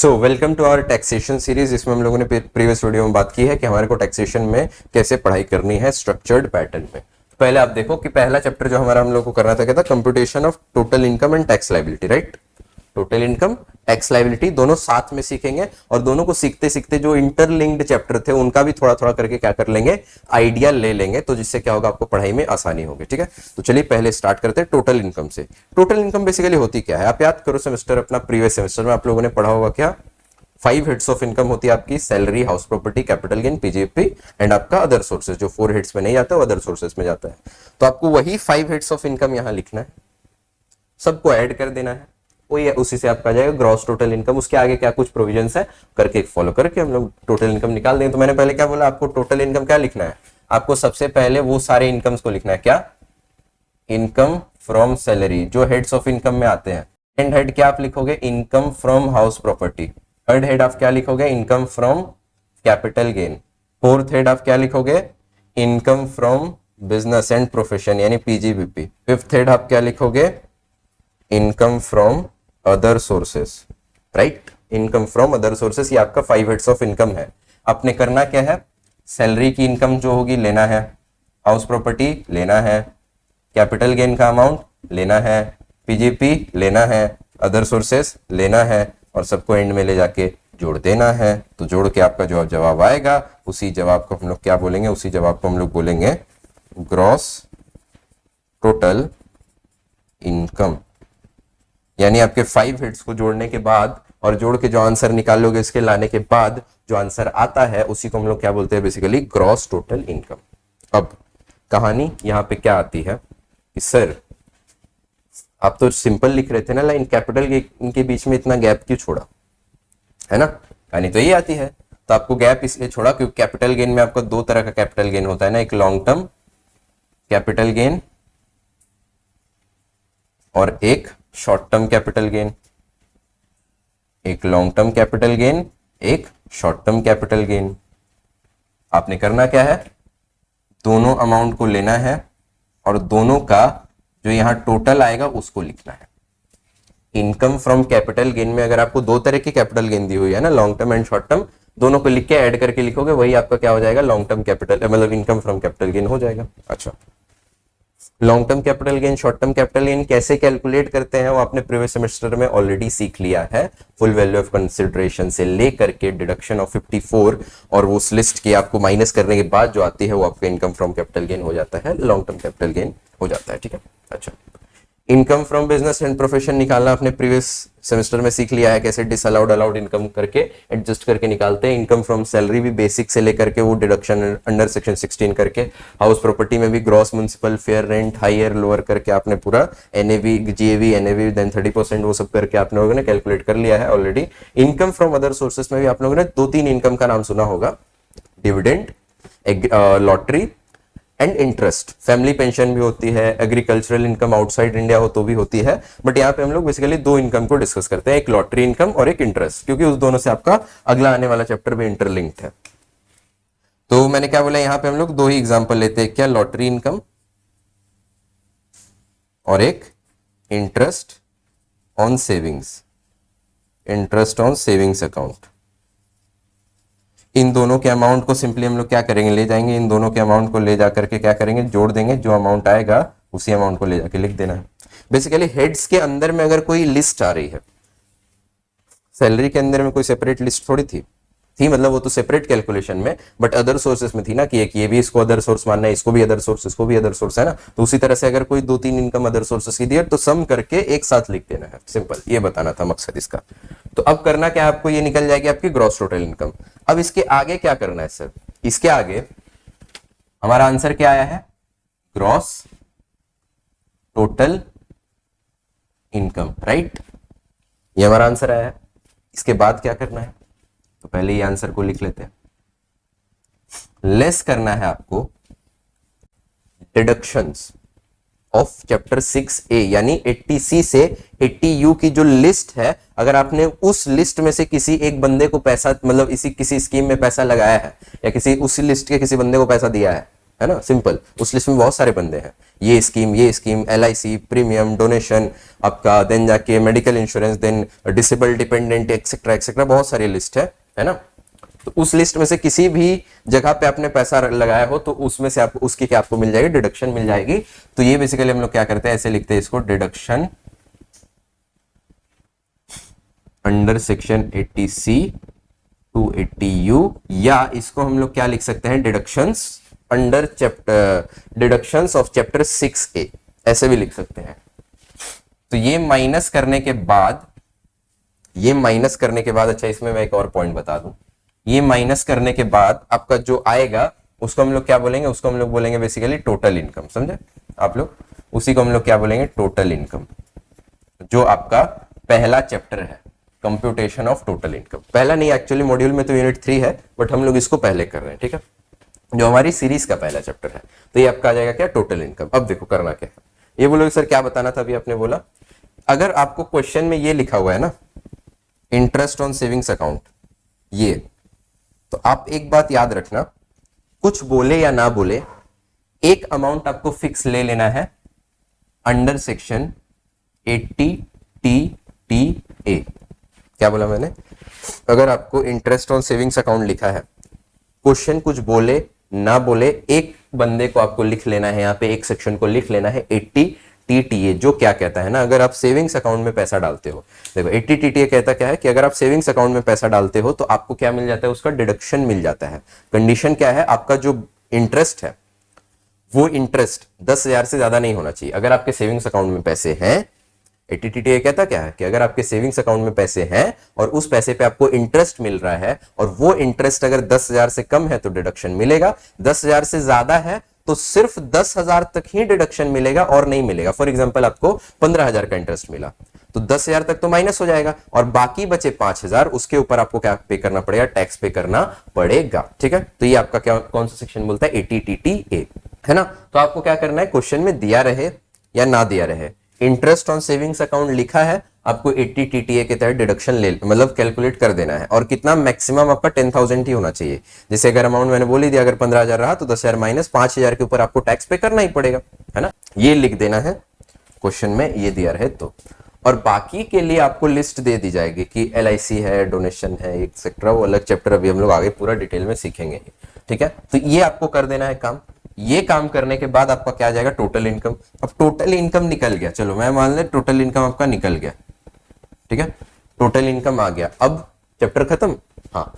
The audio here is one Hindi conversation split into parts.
So welcome to our taxation series. इसमें हम लोगों ने प्रीवियस वीडियो में बात की है कि हमारे को टैक्सेशन में कैसे पढ़ाई करनी है स्ट्रक्चर्ड पैटर्न में। पहले आप देखो कि पहला चैप्टर जो हमारा हम लोग को करना था क्या था, computation of total income and tax liability, right. Total income tax liability दोनों साथ में सीखेंगे और दोनों को सीखते सीखते जो इंटरलिंक्ड चैप्टर थे उनका भी थोड़ा थोड़ा करके क्या कर लेंगे, आइडिया ले लेंगे, तो जिससे क्या होगा, आपको पढ़ाई में आसानी होगी। ठीक है, तो चलिए पहले स्टार्ट करते हैं टोटल इनकम से। टोटल इनकम बेसिकली होती क्या है, आप याद करो सेमेस्टर अपना प्रीवियस सेमेस्टर में आप लोगों ने पढ़ा होगा क्या, 5 हेड्स ऑफ इनकम होती है आपकी, salary, house property, capital gain, PGFP and आपका अदर सोर्सेज, जो 4 हेड्स में नहीं आता वो अदर सोर्सेज में जाता है। तो आपको वही 5 हेड्स ऑफ इनकम यहां लिखना है, सबको ऐड कर देना है, वही उसी से आपका आ जाएगा ग्रॉस टोटल इनकम। उसके आगे क्या कुछ प्रोविजंस है करके फॉलो करके हम लोग टोटल इनकम निकाल देंगे। तो मैंने पहले क्या बोला, आपको टोटल इनकम क्या लिखना है, आपको सबसे पहले वो सारे इनकम्स को लिखना है, क्या, इनकम फ्रॉम सैलरी, जो हेड्स ऑफ इनकम में आते हैं। सेकंड हेड क्या आप लिखोगे, income from house property. Third head आप क्या लिखोगे, income from capital gain. Fourth head आप क्या लिखोगे, income from business and profession यानी पीजीबीपी। फिफ्थ हेड आप क्या लिखोगे, income from other sources, right. Income from other sources, ये आपका 5 हेड्स ऑफ इनकम है। आपने करना क्या है, सैलरी की इनकम जो होगी लेना है, हाउस प्रॉपर्टी लेना है, कैपिटल गेन का अमाउंट लेना है, पीजीपी लेना है, अदर सोर्सेस लेना है और सबको एंड में ले जाके जोड़ देना है। तो जोड़ के आपका जो जवाब आएगा उसी जवाब को हम लोग क्या बोलेंगे, उसी जवाब को हम लोग बोलेंगे ग्रॉस टोटल इनकम। यानी आपके 5 हेड्स को जोड़ने के बाद और जोड़ के जो आंसर निकालोगे इसके लाने के बाद जो आंसर आता है उसी को हम लोग क्या बोलते हैं, बेसिकली ग्रॉस टोटल इनकम। अब कहानी यहाँ पे क्या आती है कि सर आप तो सिंपल लिख रहे थे ना लाइन, कैपिटल के इनके बीच में इतना गैप क्यों छोड़ा, है ना। कहानी तो ये आती है, तो आपको गैप इसलिए छोड़ा क्योंकि कैपिटल गेन में आपका 2 तरह का कैपिटल गेन होता है ना, एक लॉन्ग टर्म कैपिटल गेन और एक शॉर्ट टर्म कैपिटल गेन। एक लॉन्ग टर्म कैपिटल गेन, एक शॉर्ट टर्म कैपिटल गेन। आपने करना क्या है, दोनों अमाउंट को लेना है और दोनों का जो यहां टोटल आएगा उसको लिखना है। इनकम फ्रॉम कैपिटल गेन में अगर आपको 2 तरह की कैपिटल गेन दी हुई है ना, long term and short term, दोनों को लिख के ऐड करके लिखोगे, वही आपका क्या हो जाएगा, लॉन्ग टर्म कैपिटल मतलब इनकम फ्रॉम कैपिटल गेन हो जाएगा। अच्छा, long term capital gain, short term capital gain कैसे कैलकुलेट करते हैं वो आपने प्रीवियस सेमेस्टर में ऑलरेडी सीख लिया है। फुल वैल्यू ऑफ कंसिडरेशन से लेकर के डिडक्शन ऑफ 54 और उस लिस्ट के आपको माइनस करने के बाद जो आती है वो आपका इनकम फ्रॉम कैपिटल गेन हो जाता है, लॉन्ग टर्म कैपिटल गेन हो जाता है। ठीक है, अच्छा, income from business and profession निकालना आपने प्रीवियस सेमेस्टर में सीख लिया है, कैसे डिसअलाउड अलाउड इनकम करके एडजस्ट करके निकालते हैं। इनकम फ्रॉम सैलरी भी बेसिक से लेकर के वो डिडक्शन अंडर सेक्शन 16 करके, हाउस प्रॉपर्टी में भी gross municipal fair rent higher lower करके आपने पूरा एनएवी जीएवी एनएवी देन 30% वो सब करके आप लोगों ने कैलकुलेट कर लिया है already. Income from other sources में भी आप लोगों ने 2-3 इनकम का नाम सुना होगा, dividend, lottery and interest. Family pension भी होती है, एग्रीकल्चरल इनकम आउटसाइड इंडिया हो तो भी होती है, बट यहाँ पे हम लोग बेसिकली 2 इनकम को डिस्कस करते हैं, एक लॉटरी इनकम और एक इंटरेस्ट, क्योंकि उस दोनों से आपका अगला आने वाला चैप्टर भी इंटरलिंक्ड है। तो मैंने क्या बोला, यहाँ पे हम लोग 2 ही एग्जाम्पल लेते हैं, क्या, लॉटरी इनकम और एक interest on savings, interest on savings account. इन दोनों के अमाउंट को सिंपली हम लोग क्या करेंगे, ले जाएंगे, इन दोनों के अमाउंट को ले जाकर के क्या करेंगे, जोड़ देंगे, जो अमाउंट आएगा उसी अमाउंट को ले जाके लिख देना है। बेसिकली हेड्स के अंदर में अगर कोई लिस्ट आ रही है, सैलरी के अंदर में कोई सेपरेट लिस्ट थोड़ी थी मतलब वो तो सेपरेट कैलकुलेशन में, बट अदर सोर्सेस में थी ना, कि एक ये भी इसको अदर सोर्स मानना है, इसको भी अदर सोर्स, इसको भी अदर सोर्स, है ना। तो उसी तरह से अगर कोई 2-3 इनकम अदर सोर्सेस की दी है तो सम करके एक साथ लिख देना है, सिंपल, ये बताना था मकसद इसका। तो अब करना क्या, आपको ये निकल जाएगी आपकी ग्रॉस टोटल इनकम। अब इसके आगे क्या करना है सर, इसके आगे हमारा आंसर क्या आया है, ग्रॉस टोटल इनकम, राइट, ये हमारा आंसर आया है। इसके बाद क्या करना है, तो पहले ये आंसर को लिख लेते हैं, लेस करना है आपको डिडक्शंस ऑफ चैप्टर 6A यानी 80C से 80U की जो लिस्ट है, अगर आपने उस लिस्ट में से किसी एक बंदे को पैसा मतलब किसी स्कीम में पैसा लगाया है या किसी उसी लिस्ट के किसी बंदे को पैसा दिया है, है ना, सिंपल। उस लिस्ट में बहुत सारे बंदे हैं, ये स्कीम, LIC, प्रीमियम, डोनेशन आपका, देन जाके medical insurance, then disable dependent, etcetera etcetera, बहुत सारी लिस्ट है ना। तो उस लिस्ट में से किसी भी जगह पे आपने पैसा लगाया हो तो उसमें से आपको उसकी क्या आपको मिल जाएगी, डिडक्शन मिल जाएगी। तो ये बेसिकली हम लोग क्या करते हैं, ऐसे लिखते हैं इसको, deduction under section 80C 280U, या इसको हम लोग क्या लिख सकते हैं, deductions under chapter, deductions of chapter 6A, ऐसे भी लिख सकते हैं। तो ये माइनस करने के बाद, अच्छा इसमें मैं एक और पॉइंट बता दूं, ये माइनस करने के बाद आपका जो आएगा उसको हम लोग क्या बोलेंगे, उसको हम लोग बोलेंगे बेसिकली टोटल इनकम, समझे आप लोग, उसी को हम लोग क्या बोलेंगे, टोटल इनकम, जो आपका पहला चैप्टर है, कंप्यूटेशन ऑफ टोटल इनकम। पहला नहीं, एक्चुअली मॉड्यूल में तो यूनिट 3 है, बट हम लोग इसको पहले कर रहे हैं, ठीक है, जो हमारी सीरीज का पहला चैप्टर है। तो ये आपका आ जाएगा क्या, टोटल इनकम। अब देखो करना क्या है, ये बोलोगे सर क्या बताना था, अभी आपने बोला अगर आपको क्वेश्चन में ये लिखा हुआ है ना, इंटरेस्ट ऑन सेविंग्स अकाउंट, ये, तो आप एक बात याद रखना, कुछ बोले या ना बोले, एक अमाउंट आपको फिक्स ले लेना है अंडर सेक्शन 80TTA। क्या बोला मैंने, अगर आपको इंटरेस्ट ऑन सेविंग्स अकाउंट लिखा है, क्वेश्चन कुछ बोले ना बोले, एक बंदे को आपको लिख लेना है, यहाँ पे एक सेक्शन को लिख लेना है 80TTA, जो क्या कहता है ना, अगर आप सेविंग्स अकाउंट में पैसा डालते हो, देखो 80TTA कहता क्या है कि अगर आप सेविंग्स अकाउंट में पैसा डालते हो तो आपको क्या मिल जाता है, उसका डिडक्शन मिल जाता है। कंडीशन क्या है, आपका जो इंटरेस्ट है वो इंटरेस्ट 10,000 से ज्यादा नहीं होना चाहिए। अगर आपके सेविंग्स अकाउंट में पैसे हैं, 80TTA कहता क्या है कि अगर आपके सेविंग्स अकाउंट में पैसे हैं और उस पैसे पे आपको इंटरेस्ट मिल रहा है और वो इंटरेस्ट अगर 10,000 से कम है तो डिडक्शन मिलेगा, 10,000 से ज्यादा है तो सिर्फ 10,000 तक ही डिडक्शन मिलेगा और नहीं मिलेगा। फॉर एग्जांपल आपको 15,000 का इंटरेस्ट मिला तो 10,000 तक तो माइनस हो जाएगा और बाकी बचे 5,000, उसके ऊपर आपको क्या पे करना पड़ेगा, टैक्स पे करना पड़ेगा, ठीक है। तो ये आपका क्या, कौन सा सेक्शन बोलता है, 80TTA, है ना। तो आपको क्या करना है, क्वेश्चन में दिया रहे या ना दिया रहे, इंटरेस्ट ऑन सेविंग्स अकाउंट लिखा है, आपको 80TTA के तहत डिडक्शन ले मतलब कैलकुलेट कर देना है। और कितना, मैक्सिमम आपका 10,000 ही होना चाहिए। जैसे अगर अमाउंट मैंने बोली दिया, अगर 15,000 रहा तो 10,000 माइनस 5,000 के ऊपर आपको टैक्स पे करना ही पड़ेगा, है ना। ये लिख देना है क्वेश्चन में, ये दिया रहे तो। और बाकी के लिए आपको लिस्ट दे दी जाएगी कि LIC है, डोनेशन है, एक्सेट्रा, वो अलग चैप्टर, अभी हम लोग आगे पूरा डिटेल में सीखेंगे, ठीक है। तो ये आपको कर देना है काम। ये काम करने के बाद आपका क्या आ जाएगा, टोटल इनकम। अब टोटल इनकम निकल गया, चलो मैं मान ले टोटल इनकम आपका निकल गया, ठीक है, टोटल इनकम आ गया। अब चैप्टर खत्म, हाँ,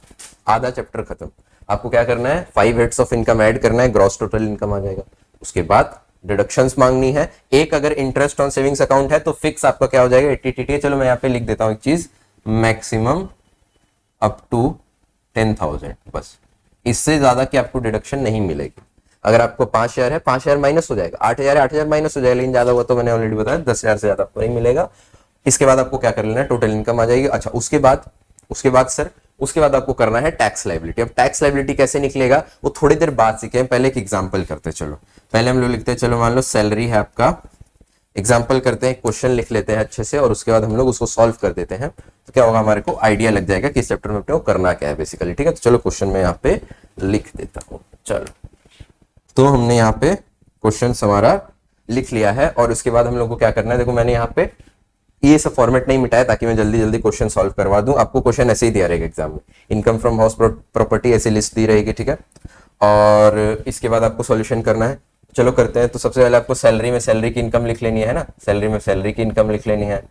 आधा चैप्टर खत्म। आपको क्या करना है, 5 हेड्स ऑफ इनकम ऐड करना है, ग्रॉस टोटल इनकम आ जाएगा। उसके बाद डिडक्शंस मांगनी है। एक अगर इंटरेस्ट ऑन सेविंग्स अकाउंट है तो फिक्स आपका क्या हो जाएगा, 80TTA। चलो मैं यहाँ पे लिख देता हूँ एक चीज, मैक्सिमम अप टू 10,000, बस, इससे ज्यादा की आपको डिडक्शन नहीं मिलेगी। अगर आपको 5,000 है, 5,000 माइनस हो जाएगा, 8,000 है, 8,000 माइनस हो जाएगा, लेकिन ज्यादा हुआ तो मैंने ऑलरेडी बताया 10,000 से ज्यादा आपको नहीं मिलेगा। इसके बाद आपको क्या कर लेना है, टोटल इनकम आ जाएगी। अच्छा, उसके बाद सर, उसके बाद आपको करना है टैक्स लायबिलिटी। अब टैक्स लायबिलिटी कैसे निकलेगा वो थोड़ी देर बाद सीखें, पहले एक एग्जांपल करते हैं। चलो पहले हम लोग लिखते हैं, चलो मान लो सैलरी है आपका, एग्जाम्पल करते हैं, क्वेश्चन लिख लेते हैं अच्छे से और उसके बाद हम लोग उसको सॉल्व कर देते हैं। तो क्या होगा, हमारे को आइडिया लग जाएगा कि इस चैप्टर में अपने को करना क्या है बेसिकली, ठीक है। तो चलो क्वेश्चन में यहाँ पे लिख देता हूँ। चलो, तो हमने यहाँ पे क्वेश्चन हमारा लिख लिया है और उसके बाद हम लोग को क्या करना है, देखो मैंने यहाँ पे ये सब फॉर्मेट नहीं मिटाया ताकि मैं जल्दी जल्दी क्वेश्चन सॉल्व करवा दूं। आपको क्वेश्चन ऐसे ही दिया रहेगा एग्जाम में, इनकम फ्रॉम हाउस प्रॉपर्टी ऐसी लिस्ट दी रहेगी, ठीक है। और इसके बाद आपको सॉल्यूशन करना है। चलो करते हैं। तो सबसे पहले आपको सैलरी में सैलरी की इनकम लिख लेनी है ना, सैलरी में सैलरी की इनकम लिख लेनी है।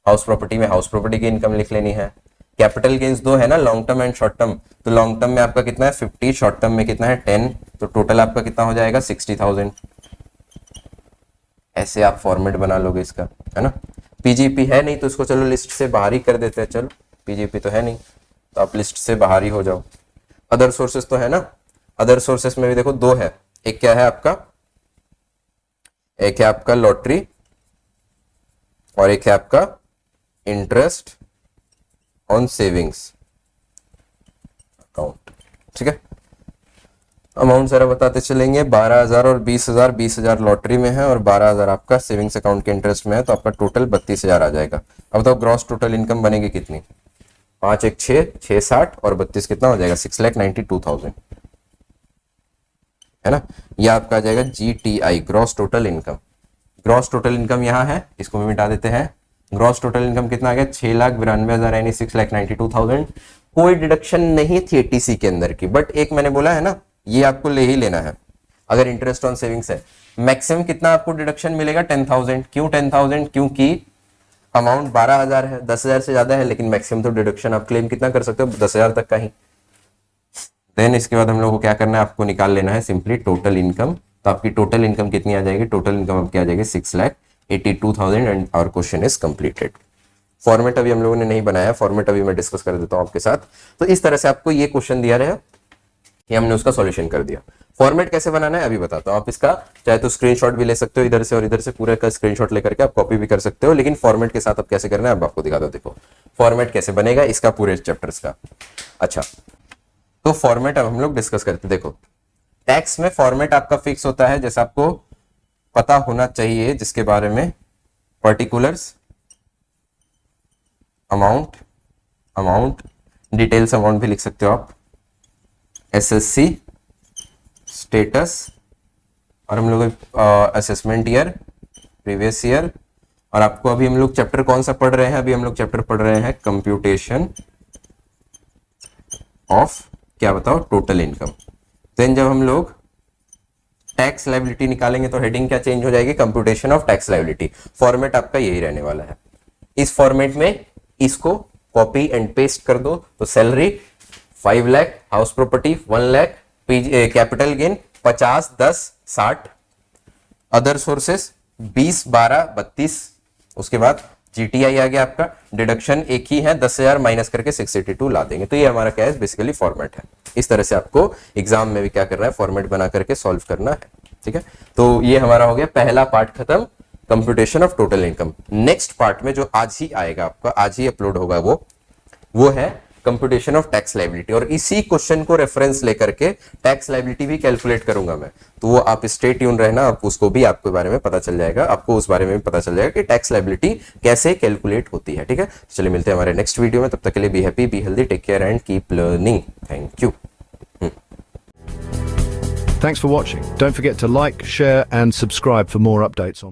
हाउस प्रॉपर्टी में हाउस प्रॉपर्टी की इनकम लिख लेनी है। कैपिटल गेन्स दो है ना, long term and short term. तो लॉन्ग टर्म में आपका कितना है 50, शॉर्ट टर्म में कितना है 10, तो टोटल आपका कितना हो जाएगा 60,000। ऐसे आप फॉर्मेट बना लोगे इसका, है ना। पीजीपी है नहीं तो इसको चलो लिस्ट से बाहर ही कर देते हैं। चलो पीजीपी तो है नहीं तो आप लिस्ट से बाहर ही हो जाओ। अदर सोर्सेस तो है ना, अदर सोर्सेस में भी देखो दो है, एक क्या है आपका, एक है आपका लॉटरी और एक है आपका इंटरेस्ट ऑन सेविंग्स अकाउंट, ठीक है। अमाउंट जरा बताते चलेंगे, 12,000 और 20,000। 20,000 लॉटरी में है और 12,000 आपका सेविंग्स अकाउंट के इंटरेस्ट में है, तो आपका टोटल 32,000 आ जाएगा। अब बताओ ग्रॉस टोटल इनकम बनेगी कितनी, 5 1 6 6 60 और 32 कितना हो जाएगा 6,92,000। है ना। ये आपका आ जाएगा GTI, gross total income. Gross total income यहाँ है, इसको भी मिटा देते हैं। ग्रॉस टोटल इनकम कितना आ गया, 6,92,000 यानी 6,92,000। कोई डिडक्शन नहीं थी 80C के अंदर की, बट एक मैंने बोला है ना, ये आपको ले ही लेना है अगर इंटरेस्ट ऑन सेविंग्स है। मैक्सिमम कितना आपको डिडक्शन मिलेगा, 10,000। क्यों 10,000? क्योंकि अमाउंट 12,000 है, 10,000 से ज्यादा है, लेकिन मैक्सिमम तो डिडक्शन आप क्लेम कितना कर सकते हो, 10,000 तक का ही। देन इसके बाद हम लोग को क्या करना है, आपको निकाल लेना है सिंपली टोटल इनकम। तो आपकी टोटल इनकम कितनी आ जाएगी, टोटल इनकम आपकी आ जाएगी 6,82,000 and our question is completed. Format अभी हम लोगों ने नहीं बनाया, फॉर्मेट अभी मैं डिस्कस कर देता हूं आपके साथ। तो इस तरह से आपको ये क्वेश्चन दिया रहा कि हमने उसका सॉल्यूशन कर दिया। फॉर्मेट कैसे बनाना है अभी बताता हूं। आप इसका चाहे तो स्क्रीनशॉट भी ले सकते हो इधर से, और इधर से पूरे का स्क्रीनशॉट लेकर के आप कॉपी भी कर सकते हो, लेकिन फॉर्मेट के साथ अब कैसे करना है अब आपको दिखाता हूं। देखो फॉर्मेट कैसे बनेगा इसका पूरे चैप्टर्स का। अच्छा, तो फॉर्मेट अब हम लोग डिस्कस करते हैं। देखो टैक्स में फॉर्मेट आपका फिक्स होता है, जैसे आपको पता होना चाहिए, जिसके बारे में पर्टिकुलर्स, अमाउंट डिटेल्स, अमाउंट भी लिख सकते हो आप, SSC स्टेटस, और हम लोग असेसमेंट ईयर, प्रीवियस ईयर। और आपको अभी हम लोग चैप्टर कौन सा पढ़ रहे हैं, अभी हम लोग चैप्टर पढ़ रहे हैं कंप्यूटेशन ऑफ, क्या बताओ, टोटल इनकम। देन जब हम लोग टैक्स लायबिलिटी निकालेंगे तो हेडिंग क्या चेंज हो जाएगी, computation of tax liability. Format आपका यही रहने वाला है। इस फॉर्मेट में इसको कॉपी एंड पेस्ट कर दो तो salary 5 lakh, house property 1 lakh, capital gain 50, 10, 60, other sources 20, 12, 32, उसके बाद GTI आ गया आपका। डिडक्शन एक ही है, 10,000 माइनस करके 682 ला देंगे। तो ये हमारा क्या है, बेसिकली फॉर्मेट है। इस तरह से आपको एग्जाम में भी क्या करना है, फॉर्मेट बना करके सॉल्व करना है। ठीक है, तो ये हमारा हो गया पहला पार्ट खत्म, computation of total income. Next part में जो आज ही आएगा आपका, आज ही अपलोड होगा, वो है कंप्यूटेशन ऑफ टैक्स लायबिलिटी। और इसी क्वेश्चन को रेफरेंस लेकर के टैक्स लायबिलिटी भी कैलकुलेट करूंगा मैं। तो वो आप स्टे ट्यून रहना, आप उसको भी आपके बारे में पता चल जाएगा, आपको उस बारे में भी पता चल जाएगा कि टैक्स लायबिलिटी कैसे कैलकुलेट होती है। ठीक है, चलिए मिलते हैं हमारे नेक्स्ट वीडियो में। तब तक के लिए be happy, be healthy, take care and keep learning. Thank you. Thanks for watching. Don't forget to like, share and subscribe for more updates on